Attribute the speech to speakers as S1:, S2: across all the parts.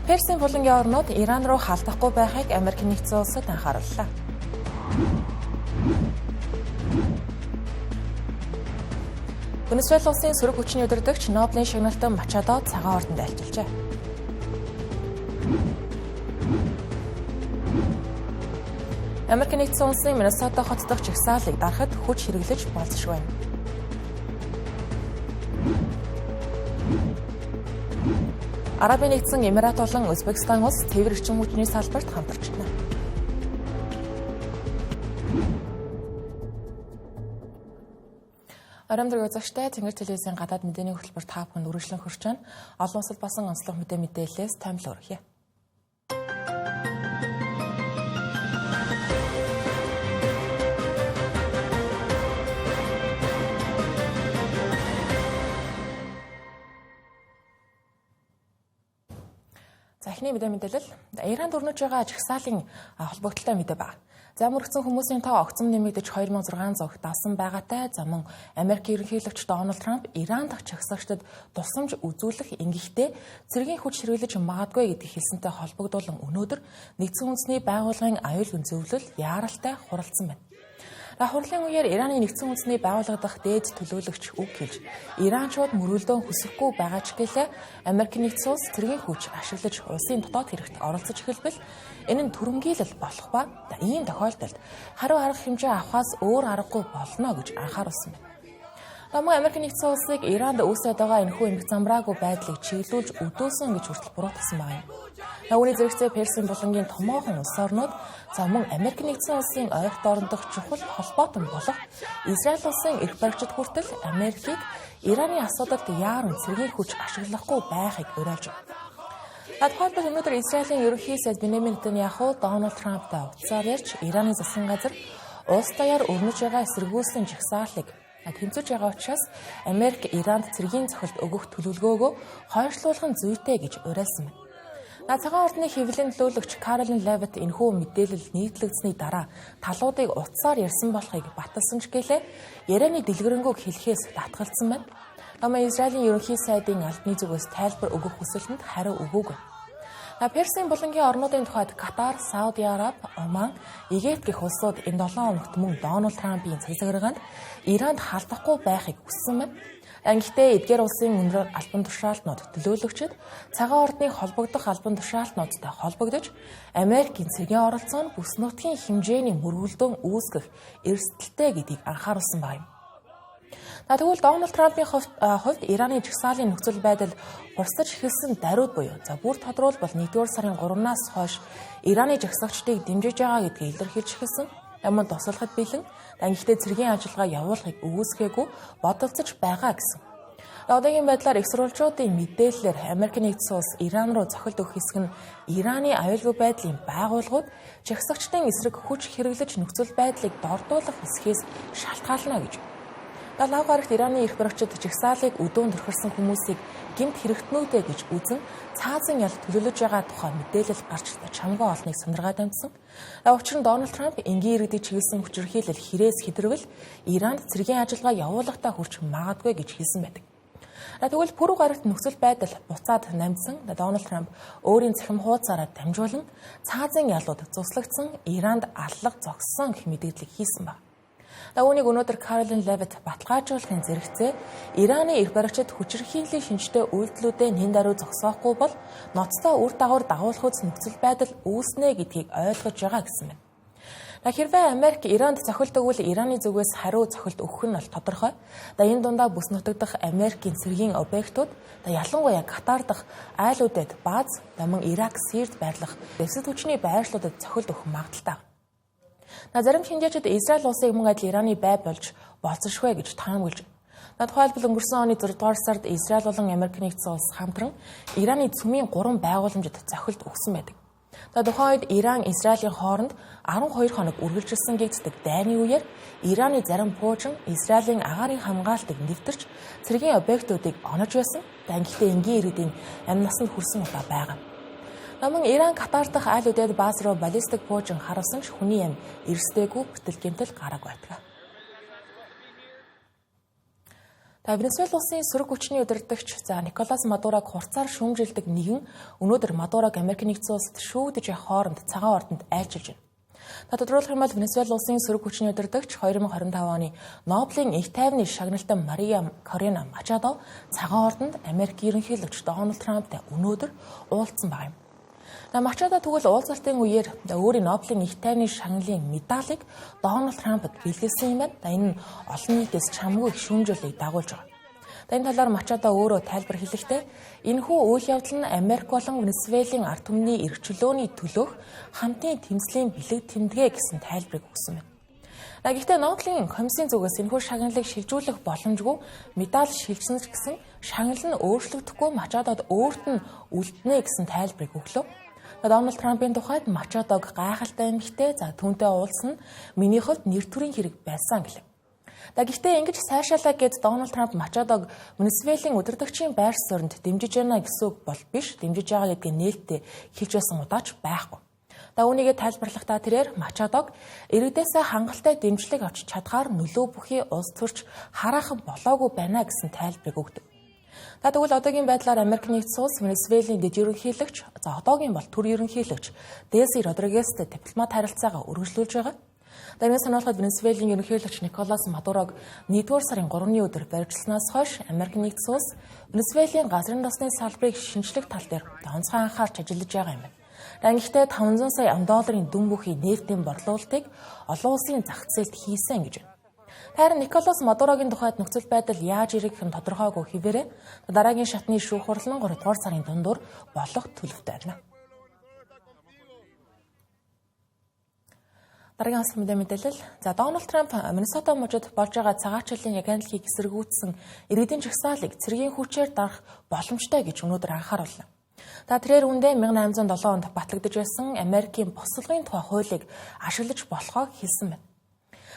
S1: Персийн булангийн орнууд Иран руу халдахгүй байхыг Америк нэгдсэн улсад анхаарууллаа. Венесуэла улсын сөрөг хүчний удирдагч Нобелийн шагналтан Мачадо цагаан ордонд айлчилжээ. Америк нэгдсэн улсын Миннесота хот дахь жагсаалыг дарахад хүч хэрэглэж болзошгүй байна. Арабын нэгдсэн Эмират болон Узбекистан улс цэвэр эрчим хүчний салбарт хамтарч байна. Арамдраг үзэгчтэй Тэнгэр телевизийн гадаад мэдээний хөтөлбөр та бүхэнд үргэлжлэн хүрч байна. Олон улсад басан онцлог мэдээлэлээс таймлал өргөе. Захны мэдээлэл Иранд өрнөж байгаа жагсаалын холбогдлолтой мэдээ ба. За мөрөгцөн хүмүүсийн тоо огцом нэмэгдэж 2600-д давсан байгаатай за мөн Америк ерөнхийлөгч Дональд Трамп Иран дахь чагсагчдад тусламж үзүүлэх ингэхдээ цэргийн хүч хэрэглэж магадгүй гэдгийг хэлсэнтэй холбогдуулан өнөөдөр нэгдсэн үндэсний байгууллагын аюулгүй зөвлөл яаралтай хуралдсан байна. Хурлын үеэр Ираны нэгдсэн үндэсний байгууллага дахь дээд төлөөлөгч үг хэлж Иранчууд мөрөлдөөн хүсэхгүй байгаа ч гэлээ Америк нэгдсэн улс цэргийн хүч ашиглаж улсын дотоод хэрэгт оролцож эхэлбэл энэ нь түрэмгийлэл болох ба ийм тохиолдолд хариу арга хэмжээ авахаас өөр аргагүй болно гэж анхааруулсан байна. Мөн Америк нэгдсэн улсыг Иранд үүсэж байгаа энэхүү эмх замбраагүй байдлыг чиглүүлж өдөөсөн гэж хүртэл буруутгасан байна. Үүний зэрэгцээ Персийн булангийн томоохон улс орнууд за мөн Америк нэгдсэн улсын ойролт орон дахь чухал холбоотон болох Израиль улсын эрх баригчид хүртэл Америкийг Ираны асуудалд яаран цэргийн хүч ашиглахгүй байхыг уриалж байна. Тухайлбал өнөөдөр Израилийн ерөнхий сайд Беньямин Нетаньяху Дональд Трамптай уулзаар ярьж Ираны засгийн газар улс даяар өрнөж байгаа эсэргүүцлийн жагсаалыг тэмцэж байгаа учраас Америк Иранд цэргийн цохилт өгөх төлөвлөгөөгөө хойшлуулах нь зүйтэй гэж уриалсан байна. Цагаан ордны хэвлэлийн төлөөлөгч Каролин Левит энэхүү мэдээлэл нийтлэгдсэний дараа талуудыг утсаар ярьсан болохыг баталсан ч гэлээ ярианы дэлгэрэнгүй хэлхээс татгалцсан байна. Израилийн ерөнхий сайдын албаны зүгээс тайлбар өгөх хүсэлтэнд хариу өгөөгүй. Персийн булангийн орнуудын тухайд Катар, Сауди Араб, Оман, Египт гэх улсууд энэ 7 хоногт мөн Дональд Трампын цэцэгэргэнд Иранд халдахгүй байхыг хүссэн байна. Гэхдээ эдгээр улсын өндөр албан тушаалтнууд төлөөлөгчд цагаан ордны холбогдох албан тушаалтнуудтай холбогдож Америкийн цэргийн оролцоо нь бүс нутгийн хэмжээний мөргөлдөөн үүсгэх эрсдэлтэй гэдгийг анхааруулсан байна. Тэгвэл Дональд Трампын хувьд Ираны жагсаалын нөхцөл байдал хурцлаж эхэлсэн даруйд буюу бүр тодруулбал 1-р сарын 3-наас хойш Ираны жагсагчдыг дэмжиж байгаа гэдгийг илэрхийлж эхэлсэн. Мөн туслахад бэлэн гэхдээ цэргийн ажиллагаа явуулахыг үүсгээгүй бодолцож байгаа гэсэн. Одоогийн байдлаар их сурвалжуудын мэдээллээр Америк нэгдсэн улс Иран руу цохилт өгөх хэсэг нь Ираны аюулгүй байдлын байгууллагууд жагсагчдын эсрэг хүч хэрэглэж нөхцөл байдлыг дордуулах хэсгээс шалтгаална гэж. Лав гарагт Ираны эрх баригчид жагсаалыг өдөөн төрхөрсөн хүмүүсийг гэмт хэрэгтнүүдэ гэж үзэн цаазын ял төлөвлөж байгаа тухай мэдээлэл гарч чамгаа олныг сандаргаад амьдсан. Учир нь Дональд Трамп энгийн иргэдийг чиглэсэн хүчирхийлэл хэрээс хэдрвэл Иранд цэргийн ажиллагаа явуулахтаа хүрч магадгүй гэж хэлсэн байдаг. Тэгвэл пүрэв гарагт нөхцөл байдал буцаад намжсан Дональд Трамп өөрийн цахим хуудасаараа дамжуулан цаазын ялууд цуслагдсан Иранд аллах зогссон гэх мэдээллийг хийсэн байна. Үүнийг өнөөдөр Каролин Левит баталгаажуулахын зэрэгцээ Ираны эрх баригчид хүчирхийллийн шинжтэй үйлдэлүүдэд нэн даруй зогсоохгүй бол ноцтой үр дагавар дагуулах үс нөхцөл байдал үүснэ гэдгийг ойлгож байгаа гэсэн байна. Хэрвээ Америк Иранд цохилт өгвөл Ираны зүгээс хариу цохилт өгөх нь бол тодорхой. Энэ дундаа бүс нутаг дахь Америкийн цэргийн объектууд ялангуяа Катар дахь айлуудад бааз, мөн Ирак, Сирид байрлах дэвсгэр хүчний байршлуудад цохилт өгөх магадaltaй. Зарим шинжээчид Израиль улсыг мөн адил Ираны бай болж болцсошгүй гэж таамаглаж байна. Тухайлбал өнгөрсөн оны 4-р сард Израиль болон Америк нэгдсэн улс хамтран Ираны цөмийн 3 байгууламжид цохилт өгсөн байдаг. Тухайн үед Иран Израилийн хооронд 12 хоног үргэлжилсэн гэгддэг дайны үеэр Ираны зарим пуужин Израилийн агаарын хамгаалтыг нэвтэрч цэргийн объектуудыг онож байсан. Гэхдээ энгийн иргэдийн амь насанд хүрсэн удаа байгаа. Мөн Иран Катар дахь айлуудад бааз руу баллистик пуужин харуулсан ч хүний амь эрсдээгүй бүтэл гэмтэл гараагүй байдаг. Венесуэл улсын сөрөг хүчний удирдагч Николас Мадурог хурцаар шүүмжилдэг нэгэн өнөөдөр Мадурог Америк нэгдсэн улсад шүүдэж явах хооронд цагаан ордонд айлчилж байна. Тодорхойлох юм бол Венесуэл улсын сөрөг хүчний удирдагч 2025 оны Нобелийн их тайвны шагналтан Мария Корина Мачадо цагаан ордонд Америк ерөнхийлөгч Дональд Трамптай өнөөдөр уулзсан байна. Мачадо тэгвэл уулзалтын үеэр өөрийн Нобелийн их тайвны шагналын медалийг Дональд Трампд бэлгэлсэн юм байна. Энэ нь олон нийтээс чамгүй их шүүмжлэлийг дагуулж байгаа. Энэ талаар Мачадо өөрөө тайлбар хэлэхдээ энэхүү үйл явдал нь Америк болон Венесуэлийн ард түмний эрх чөлөөний төлөөх хамтын тэмцлийн бэлэг тэмдэгэ гэсэн тайлбарыг өгсөн байна. Гэхдээ Нобелийн комиссийн зүгээс энэхүү шагналыг шилжүүлэх боломжгүй медаль шилжсэн ч гэсэн шагнал нь өөрчлөгдөхгүй Мачадод өөрт нь үлдэнэ гэсэн тайлбарыг өглөө. Дональд Трампын тухайд Мачадог гайхалтай эмэгтэй түүнтэй уулзсан нь миний хувьд нэр төрийн хэрэг байсан гэлээ. Гэхдээ ингэж сайшаалаа гэд Дональд Трамп Мачадог Венесуэлийн удирдагчийн байр суурьнд дэмжиж байна гэсэн үг бол биш, дэмжиж байгаа гэдгийг нээлттэй хэлж байсан удаач байхгүй. Үүнийгээ тайлбарлахдаа тэрээр Мачадог иргэдээс хангалттай дэмжлэг авч чадхаар нөлөө бүхий улс төрч хараахан болоогүй байна гэсэн тайлбарыг өгдөг. Тэгвэл одоогийн байдлаар Америк нэгдсэн улс Венесуэлийн дэд ерөнхийлөгч, одоогийн бол төр ерөнхийлөгч Дельси Родригестэй дипломат харилцаагаа үргэлжлүүлж байгаа. Тэрнээс санаалахад Венесуэлийн ерөнхийлөгч Николас Мадурог 1-р сарын 3-ны өдөр баривчлснаас хойш Америк нэгдсэн улс Венесуэлийн газрын досны салбарыг шинжлэх тал дээр онцгой анхаарч ажиллаж байгаа юм байна. Гэхдээ $500 сая $5 дүн бүхий нефтийн борлуулалтыг олон улсын зах зээлд хийсэн гэж байна. Харин Николас Мадурогийн тухайд нөхцөл байдал яаж ирэх нь тодорхойгүй хэвээрээ дараагийн шатны шүүх хурлын 3-р сарын дундуур болох төлөвтэй байна. Дараагийн асар мэдээлэл. Дональд Трамп Миннесота мужид болж байгаа цагаачлалын ягнлалыг эсэргүүцсэн иргэдийн жагсаалыг цэргийн хүчээр дарах боломжтой гэж өнөөдөр анхаарууллаа. Тэрээр үндэ 1807 онд батлагдж байсан Америкийн босолгын тухай хуулийг ашиглаж болохоо хэлсэн байна.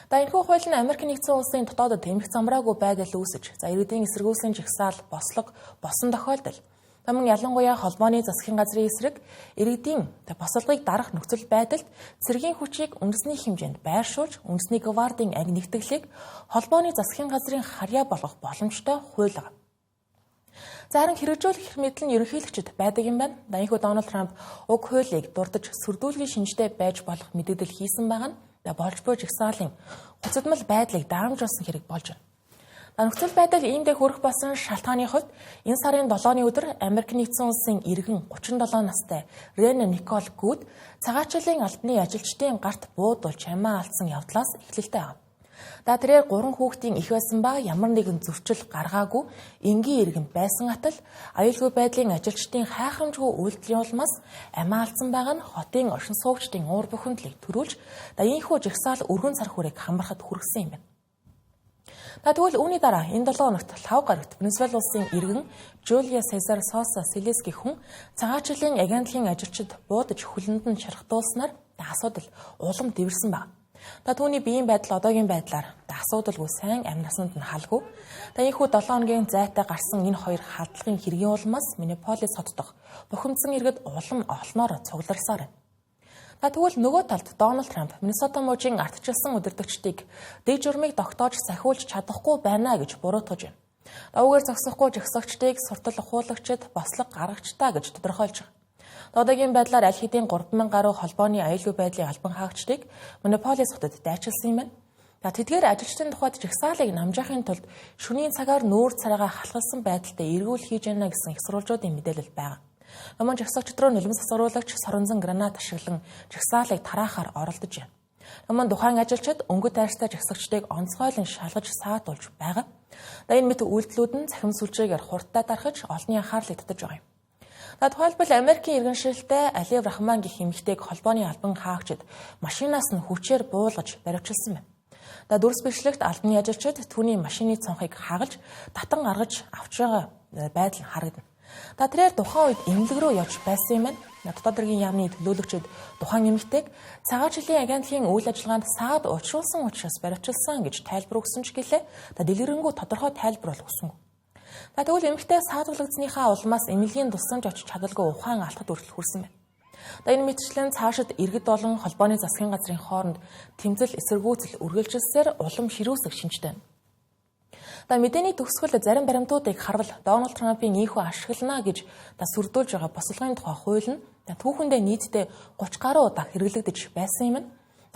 S1: Энэхүү хууль нь Америк нэгдсэн улсын дотоодод эмх замраагүй байдал үүсэж, иргэдийн эсэргүүцлийн жагсаал, бослого босон тохиолдол. Мөн ялангуяа холбооны засгийн газрын эсрэг иргэдийн босолгыг дарах нөхцөл байдалд цэргийн хүчийг үндэсний хэмжээнд байршуулж, үндэсний гвардийн анги нэгтгэлийг холбооны засгийн газрын харьяа болгох боломжтой хууль байгаа. Харин хэрэгжүүлэх мэдлэл нь ерөнхийлөгчд байдаг юм байна. Энэхүү Дональд Трамп уг хуулийг дурдж сүрдүүлгийн шинжтэй байж болох мэдээлэл хийсэн байгаа нь болж буй жагсаалын гуцадмал байдлыг даамжуулсан хэрэг болж байна. Нөхцөл байдал иймдээ хүрэх болсон шалтгааны хувьд энэ сарын 7-ны өдөр Америк нэгдсэн улсын иргэн 37 настай Рен Никол Гуд цагаачлалын албаны ажилчдын гарт буудулж амиа алдсан явдлаас эхлэлтэй байна. Тэрээр 3 хүүхдийн эх байсан ба ямар нэгэн зөрчил гаргаагүй энгийн иргэн байсан атал аюулгүй байдлын ажилчдын хайхрамжгүй үйлдэлийн улмаас амиа алдсан байгаа нь хотын оршин суугчдын уур бухимдлыг төрүүлж ийхүү жагсаал өргөн цар хүрээг хамрахад хүргэсэн юм байна. Тэгвэл үүний дараа энэ 7 хоногт 5 гарагт Венесуэл улсын иргэн Жулиа Сезар Соса Селески хүн цагаачлалын ягнлалын ажилчид буудаж хөлөнд нь шархтуулснаар асуудал улам дэвэрсэн байна. Түүний биеийн байдал одоогийн байдлаар асуудалгүй сайн амь насанд нь халгүй. Ийхүү 7 хоногийн зайтай гарсан энэ хоёр халдлагын хэргийн улмаас Миннеаполис хот дох бухимдсан иргэд улам олноор цугларсаар байна. Тэгвэл нөгөө талд Дональд Трамп Миннесота мужийн ардчилсан удирдагчдыг дэг журмыг тогтоож сахиулж чадахгүй байна гэж буруутгаж байна. Үүгээр зогсохгүй жагсагчдыг суртал ухуулагчид бослого гаргагчдаа гэж тодорхойлж байгаа. Одоогийн байдлаар аль хэдийн 3,000 гаруй холбооны аюулгүй байдлын албан хаагчдыг Миннеаполис хотод дайчилсан юм байна. Тэдгээр ажилчдын тухайд жагсаалыг намжаахын тулд шөнийн цагаар нүүр царайгаа халахлсан байдалтай эргүүл хийж яана гэсэн их сурвалжуудын мэдээлэл байна. Мөн жагсагчд руу нулимс засвруулагч соронзон гранат ашиглан жагсаалыг тараахаар оролдож байна. Мөн тухайн ажилчид өнгөт дайрстай жагсагчдыг онцгойлон шалгаж саатуулж байгаа. Энэ мэт үйлдэлүүд нь цахим сүлжээгээр хурдтай дарахж олонний анхаарлыг татаж байгаа юм. Тухайлбал Америкийн иргэншилтэй Алив Рахман гэх эмэгтэйг холбооны албан хаагчид машинаас нь хүчээр буулгаж баривчилсан байна. Дүрс бичлэгт албаны ажилчид түүний машины цонхыг хагалж татан гаргаж авч байгаа байдал нь харагдана. Тэрээр тухайн үед эмнэлэг рүү явж байсан юм байна. Дотоод хэргийн яамны төлөөлөгчид тухайн эмэгтэйг цагаачлалын ягнлалын үйл ажиллагаанд саад учруулсан учраас баривчилсан гэж тайлбар өгсөн ч гэлээ. Дэлгэрэнгүй тодорхой тайлбар бол өгсөнгүй. Тэгвэл эмэгтэй саатуулгадсныхаа улмаас эмнэлгийн тусламж очиж чадалгүй ухаан алдахад хүртэл хүрсэн байна. Энэ мэтчлэн цаашид иргэд болон холбооны засгийн газрын хооронд тэмцэл эсэргүүцэл үргэлжилсээр улам ширүүсэх шинжтэй байна. Мэдээний төгсгөл зарим баримтуудыг харвал Дональд Трампын ийхүү ашиглана гэж сүрдүүлж байгаа босолгын тухай хууль нь түүхэндээ нийтдээ 30 гаруй удаа хэрэглэгдэж байсан юм.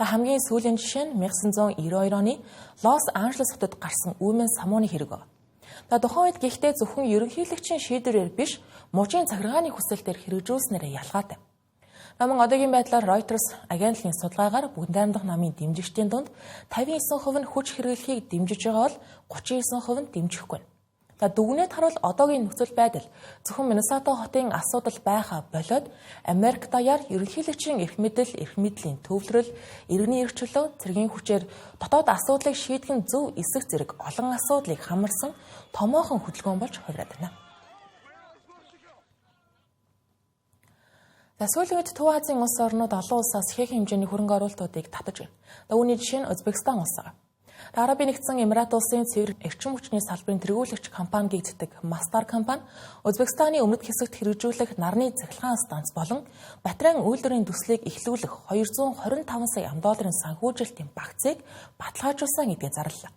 S1: Хамгийн сүүлийн жишээ нь 1992 оны Лос Анжелес хотод гарсан Үмэн самууны хэрэг байна. Тухайн үед гэхдээ зөвхөн ерөнхийлөгчийн шийдвэрээр биш, мужийн захиргааны хүсэлтээр хэрэгжүүлснээр ялгаатай. Намын одоогийн байдлаар Reuters агентлагийн судалгаагаар бүгд найрамдах намын дэмжигчдийн дунд 59% нь хүч хэрэглэхийг дэмжиж байгаа бол 39% нь дэмжихгүй байна. Дүгнээд харуул одоогийн нөхцөл байдал зөвхөн Миннесота хотын асуудал байхаа болоод Америк даяар ерөнхийлөгчийн эрх мэдлийн төвлөрөл, иргэний эрх чөлөө, цэргийн хүчээр дотоод асуудлыг шийдэх нь зөв эсэх зэрэг олон асуудлыг хамарсан томоохон хөдөлгөөн болж хувираад байна. Сүүлийн үед Төв Азийн улс орнууд олон улсаас ихээхэн хэмжээний хөрөнгө оруулалтуудыг татаж байна. Үүний жишээ нь Узбекистан улс. Арабын нэгдсэн Эмират улсын цэвэр эрчим хүчний салбарын тэргүүлэгч компани гэгддэг Мастар компани Узбекистаны өмнөд хэсэгт хэрэгжүүлэх нарны цахилгаан станц болон батарейн үйлдвэрийн төслийг эхлүүлэх $225 сая амдолларын санхүүжилтийн багцыг баталгаажуулсан гэдгээ зарлалаа.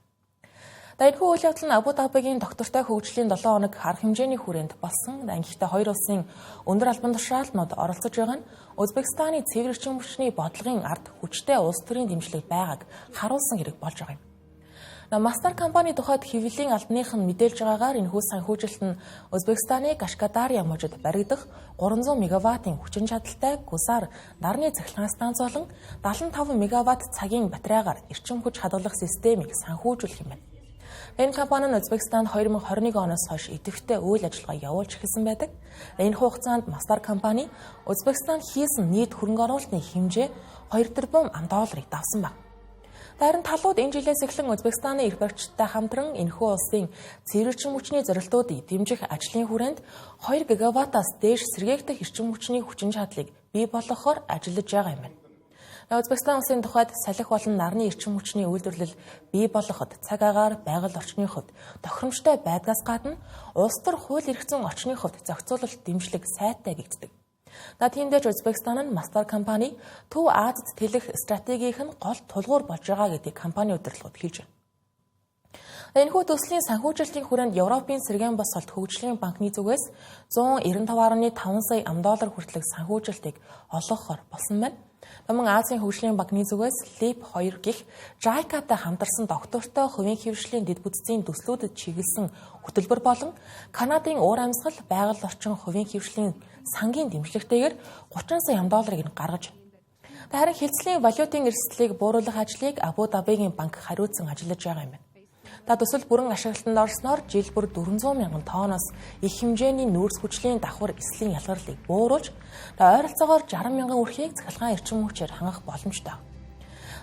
S1: Энэхүү үйл явдал нь Абу Дабигийн доктортой хөгжлийн 7 хоног арга хэмжээний хүрээнд болсон. Гэхдээ хоёр улсын өндөр албан тушаалтнууд оролцож байгаа нь Узбекистаны цэвэр эрчим хүчний бодлогын ард хүчтэй улс төрийн дэмжлэг байгааг харуулсан хэрэг болж байгаа юм. Мастар компани тухайд хэвлэлийн албаных нь мэдээлж байгаагаар энэхүү санхүүжилт нь Узбекистаны Кашкадарья мужид баригдах 300 мегаваттын хүчин чадалтай Гусар нарны цахилгаан станц болон 75 мегаватт цагийн батарейгаар эрчим хүч хадгалах системийг санхүүжүүлэх юм байна. Энэ компани нь Узбекистанд 2021 оноос хойш идэвхтэй үйл ажиллагаа явуулж эхэлсэн байдаг. Энэ хугацаанд Мастар компани Узбекистанд хийсэн нийт хөрөнгө оруулалтын хэмжээ $2 тэрбум давсан байна. Харин талууд энэ жилээс эхлэн Узбекистаны эрх баригчдтай хамтран энэхүү улсын цэвэр эрчим хүчний зорилтуудыг дэмжих ажлын хүрээнд 2 гигаваттаас дээш сэргээгдэх эрчим хүчний хүчин чадлыг бий болгохоор ажиллаж байгаа юм байна. Узбекистан улсын тухайд салхи болон нарны эрчим хүчний үйлдвэрлэл бий болгоход цаг агаар байгаль орчны хувьд тохиромжтой байдгаас гадна улс төр хууль эрх зүйн орчны хувьд зохицуулалт дэмжлэг сайтай гэгддэг. Тиймдээ Узбекистан нь Мастар компани Төв Азид тэлэх стратегийнх нь гол тулгуур болж байгаа гэдгийг компани удирдлагууд хэлж байна. Энэхүү төслийн санхүүжилтийн хүрээнд Европын сэргээн босголт хөгжлийн банкны зүгээс $195.5 сая амдоллар хүртэлх санхүүжилтийг олгохоор болсон байна. Азийн хөгжлийн банкны зүгээс LEAP 2 гэх JICA-тай хамтарсан доктортой хувийн хэвшлийн дэд бүтцийн төслүүдэд чиглэсэн хөтөлбөр болон Канадын уур амьсгал, байгаль орчин хувийн хэвшлийн сангийн дэмжлэгтэйгээр $30 сая амдолларыг гаргаж байна. Харин хилцлийн валютын эрсдлийг бууруулах ажлыг Абу Дабигийн банк хариуцсан ажиллаж байгаа юм байна. Төсөл бүрэн ашиглалтанд орсноор жил бүр 400 мянган тонноос их хэмжээний нүүрс хүчлийн давхар эслийн ялгарлыг бууруулж ойролцоогоор 60 мянган үрхийг цахилгаан эрчим хүчээр хангах боломжтой.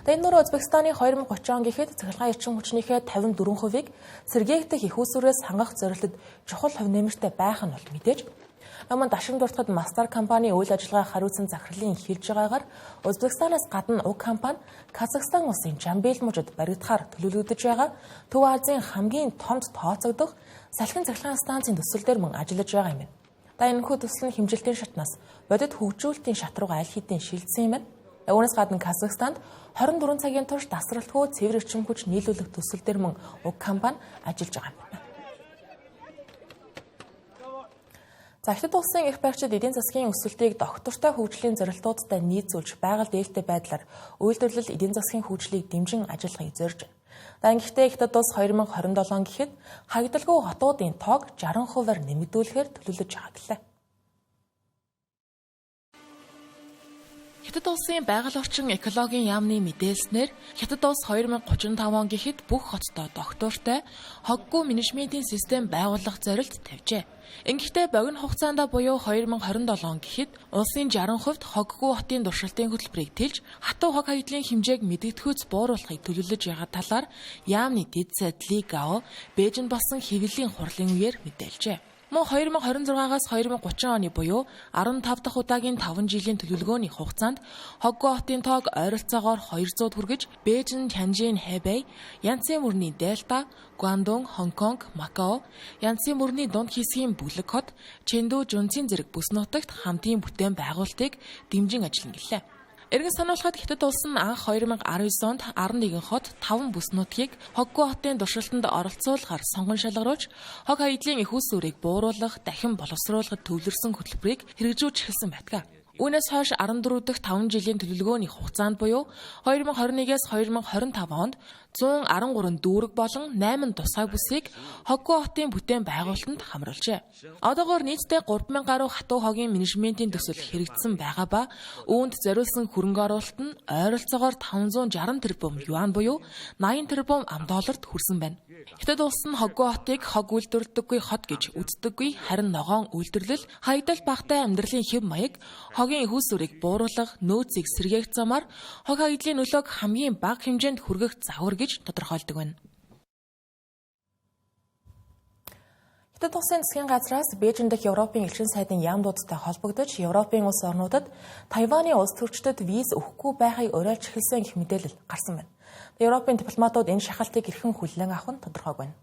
S1: Энэ нөр Узбекистаны 2030 он гэхэд цахилгаан эрчим хүчнийхээ 54%-ийг сэргээгдэх их усүрээс хангах зорилтод чухал хувь нэмэртэй байх нь бол мэдээж. Дашин дуртахад Мастар компани үйл ажиллагаа хариуцсан захирлын хэлж байгаагаар Узбекистанаас гадна уг компани Казахстан улсын Жамбил мужид баригдахаар төлөвлөгдөж байгаа Төв Азийн хамгийн томд тооцогдох салхин цахилгаан станцын төсөл дээр мөн ажиллаж байгаа юм байна. Энэхүү төсөл нь хэмжилтийн шатнаас бодит хөгжүүлэлтийн шат руугаа аль хэдийн шилжсэн юм байна. Үүнээс гадна Казахстанд 24 цагийн турш тасралтгүй цэвэр эрчим хүч нийлүүлэх төсөл дээр мөн уг компани ажиллаж байгаа юм байна. Хятад улсын эрх баригчид эдийн засгийн өсөлтийг доктортой хөгжлийн зорилтуудтай нийцүүлж байгаль дээлтэй байдлаар үйлдвэрлэл эдийн засгийн хөгжлийг дэмжин ажиллахыг зорьж байна. Гэхдээ Хятад улс 2027 гэхэд хагдалгүй хотуудын тоог 60%-аар нэмэгдүүлэхээр төлөвлөж байгаа гэлээ. Хятад улсын байгаль орчин экологийн яамны мэдээлснээр Хятад улс 2035 он гэхэд бүх хоттой доктортой хоггүй менежментийн систем байгуулах зорилт тавьжээ. Ингэхдээ богино хугацаанд буюу 2027 гэхэд улсын 60%-д хоггүй хотын туршилтын хөтөлбөрийг тэлж хатуу хог хаягдлын хэмжээг мэдэгдэхүйц бууруулахыг төлөвлөж байгаа талаар яамны дэд сайд Ли Гао Бээжинд болсон хэвлэлийн хурлын үеэр мэдээлжээ. Мөн 2026-аас 2030 оны буюу 15 дахь удаагийн 5 жилийн төлөвлөгөөний хугацаанд хоггүй хотын тоог ойролцоогоор 200-д хүргэж Бээжин, Тянжин, Хэбэй, Янцзын мөрний Дельта, Гуандун, Хонконг, Макао, Янцзын мөрний дунд хэсгийн бүлэг хот, Чэнду, Жунцин зэрэг бүс нутагт хамтын бүтээн байгуулалтыг дэмжин ажиллана гэлээ. Эргэн сануулахад Хятад улс нь анх 2019 онд 11 хот 5 бүс нутгийг Хоггүй хотын туршилтанд оролцуулахаар сонгон шалгаруулж, хог хаягдлын их ус үрийг бууруулах, дахин боловсруулахад төвлөрсөн хөтөлбөрийг хэрэгжүүлж эхэлсэн байдаг. Үүнээс хойш 14 дахь 5 жилийн төлөвлөгөөний хугацаанд буюу 2021-с 2025 онд 113 дүүрэг болон 8 тусгай бүсийг Хоггүй хотын бүтээн байгуулалтанд хамруулжээ. Одоогоор нийтдээ 3000 гаруй хатуу хогийн менежментийн төсөл хэрэгжсэн байгаа ба үүнд зориулсан хөрөнгө оруулалт нь ойролцоогоор 560 тэрбум юан буюу 80 тэрбум ам.долларт хүрсэн байна. Хятад улс нь Хоггүй хотыг хог үйлдвэрлэдэггүй хот гэж үздэггүй, харин ногоон үйлдвэрлэл, хаягдал багтай амьдралын хэв маяг, хогийн их ус үрийг бууруулах, нөөцийг сэргээх замаар хог хаягдлын нөлөөг хамгийн бага хэмжээнд хүргэх загвар гэж тодорхойлдог байна. Хятад улсын засгийн газраас Бээжин дахь Европын элчин сайдын яамдуудтай холбогдож, Европын улс орнуудад Тайваны улс төрчдөд виз өгөхгүй байхыг уриалж эхэлсэн гэх мэдээлэл гарсан байна. Европын дипломатууд энэ шахалтыг хэрхэн хүлээн авах нь тодорхойг байна.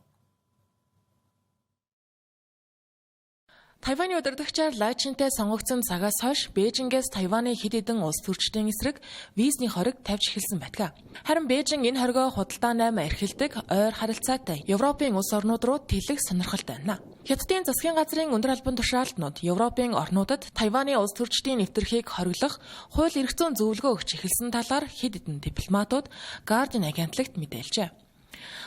S1: Тайваны удирдагчаар Лайчинтэй сонгогдсон цагаас хойш Бээжингээс Тайваны хэд хэдэн улс төрчдийн эсрэг визний хориг тавьж эхэлсэн байдаг. Харин Бээжин энэ хоригоо худалдаа 8 эрхэлдэг ойр харилцаатай Европын улс орнууд руу тэлэх сонирхолтой байна. Хятадын засгийн газрын өндөр албан тушаалтнууд Европын орнуудад Тайваны улс төрчдийн нэвтрхийг хориглох хууль эрх зүйн зөвлөгөө өгч эхэлсэн талаар хэд хэдэн дипломатууд Guardian агентлагт мэдээлжээ.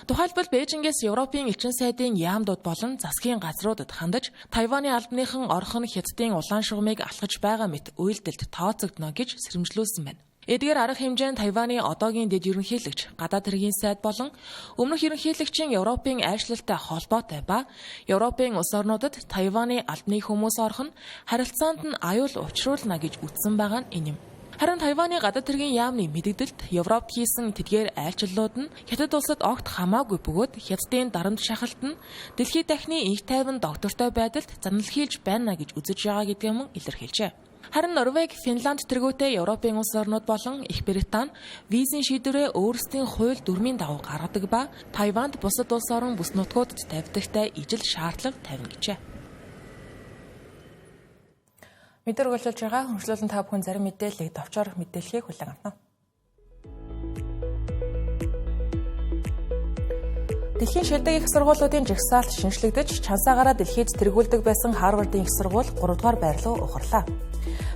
S1: Тухайлбал Бээжингээс Европын элчин сайдын яамдууд болон засгийн газруудад хандаж Тайваны албаныхан орхон Хятадын улаан шугамыг алхаж байгаа мэт үйлдэлд тооцогдно гэж сэрэмжлүүлсэн байна. Эдгээр арга хэмжээнд Тайваны одоогийн дэд ерөнхийлөгч, гадаад хэргийн сайд болон өмнөх ерөнхийлөгчийн Европын айшлалтай холбоотой ба Европын улс орнуудад Тайваны албаны хүмүүс орхон харилцаанд нь аюул учруулна гэж үздсэн байгаа нь энэ юм. Харин Тайваны гадаад хэргийн яамны мэдэгдэлд Европт хийсэн тэдгээр айлчлалууд нь Хятад улсад огт хамаагүй бөгөөд Хятадын дарамт шахалт нь дэлхийд дахны инх тайван доктортой байдалд занал хийлж байна гэж үзэж байгаа гэдгийг мөн илэрхийлжээ. Харин Норвеги, Финланд тэргүүтээ Европын улс орнууд болон Их Британи визийн шийдвэрээ өөрсдийн хууль дүрмийн дагуу гаргадаг ба Тайванд бусад улс орон бүс нутгуудад тавьдагтай ижил шаардлага тавина гэжээ. Мэдээ үргэлжлүүлж байгаа хөрвүүлэн та бүхэн зарим мэдээллийг товчоор мэдээлэхийг хүлээн авна. Дэлхийн шилдэг их сургуулиудын жагсаалт шинжлэгдэж, чансаагаараа дэлхийд тэргүүлдэг байсан Харвардын их сургууль 3 дугаар байр руу ухарлаа.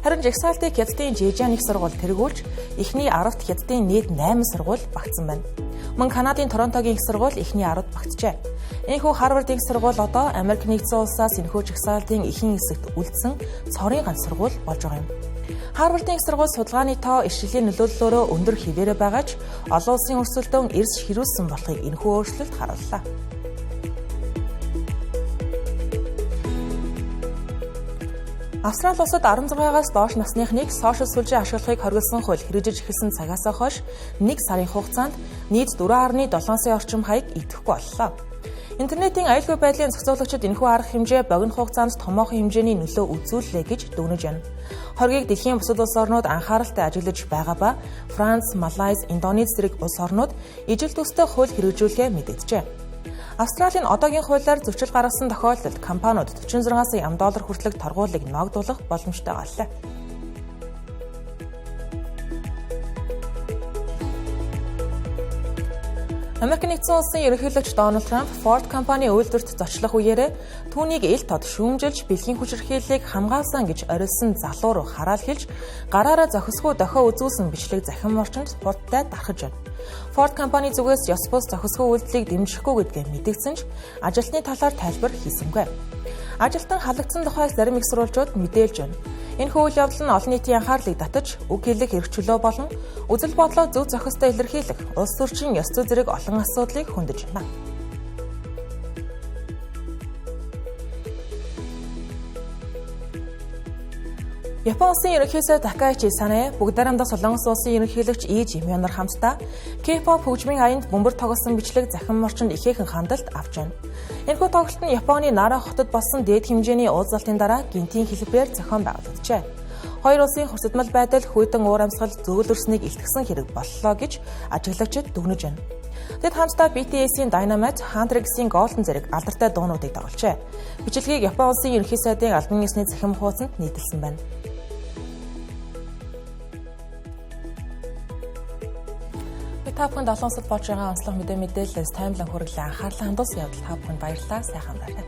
S1: Харин жагсаалтыг Хятадын Жижиан их сургууль тэргүүлж, эхний 10-т Хятадын нийт 8 сургууль багтсан байна. Мөн Канадын Торонтогийн их сургууль эхний 10-д багтжээ. Энэхүү Харвардын их сургууль одоо Америк нэгдсэн улсаас энэхүү жагсаалтын ихэнх хэсэгт үлдсэн цорын ганц сургууль болж байгаа юм. Харвардын их сургууль судалгааны тоо ишлийн нөлөөллөөрөө өндөр хэвээрээ байгаа ч олон улсын өрсөлдөөн эрс ширүүлсэн болохыг энэхүү өөрчлөлт харууллаа. Австрали улсад 16-аас доош насныхныг сошиал сүлжээ ашиглахыг хориглосон хууль хэрэгжиж эхэлсэн цагаас хойш 1 сарын хугацаанд нийт 4.7 сая орчим хаяг идэвхгүй боллоо. Интернетийн аюулгүй байдлын зохицуулагчид энэхүү арга хэмжээ богино хугацаанд томоохон хэмжээний нөлөө үзүүллээ гэж дүгнэж байна. Хоргийг дэлхийн бусад улс орнууд анхааралтай ажиглаж байгаа ба Франц, Малайз, Индонез зэрэг улс орнууд ижил төстэй хууль хэрэгжүүлэхээ мэдэгджээ. Австралийн одоогийн хуулиар зөрчил гаргасан тохиолдолд компаниуд 46 сая ам.доллар хүртэлх торгуулийг ногдуулах боломжтой боллоо. Америк нэгдсэн улсын ерөнхийлөгч Дональд Трамп Ford компани үйлдвэрт зочлох үеэрээ түүнийг ил тод шүүмжилж бэлгийн хүчирхийллийг хамгаалсан гэж орилсон залуу руу хараал хэлж гараараа зохисгүй дохио үзүүлсэн бичлэг захин орчинд Ford-тай дарахж байна. Ford компани зүгээс ёс бус зохисгүй үйлдэлийг дэмжихгүй гэдгээ мэдгдсэн ч ажилтны талаар тайлбар хийсэнгүй. Ажилтан халагдсан тухайг зарим их сурвалжууд мэдээлж байна. Энэхүү үйл явдал нь олон нийтийн анхаарлыг татаж, үг хэллэг эрх чөлөө болон үзэл бодлоо зөв зохистой илэрхийлэх, улс төрчин ёс зүй зэрэг олон асуудлыг хөндөж байна. Япон улсын ерөнхий сайд Такаичи Санэ бүгд найрамдах Солонгос улсын ерөнхийлөгч Ии Жимyon нар хамтдаа K-pop хөгжмийн аянд бөмбөр тоглосон бичлэг захин орчинд ихээхэн хандлт авч байна. Энэхүү тоглолт нь Японы Нара хотод болсон дээд хэмжээний уулзалтын дараа гинтийн хэлбэрээр зохион байгуулагджээ. Хоёр улсын хурцдмал байдал хүйтэн уур амьсгал зөөлрснийг илтгэсэн хэрэг боллоо гэж ажиглагчид дүгнэж байна. Тэд хамтдаа BTS-ийн Dynamite, Hunter X-ийн Golden зэрэг алдартай дуунуудыг дагуулжээ. Бичлэгийг Япон улсын ерөнхий сайдын албан ёсны захин хуудасанд нийтэлсэн байна. та бүхэнд олон улсад болж байгаа онцлог мэдээлэлээс таймлан хүргэлэн анхаарлаа хандуулсан явдал та бүхэнд баярлалаа. Сайхан амраарай.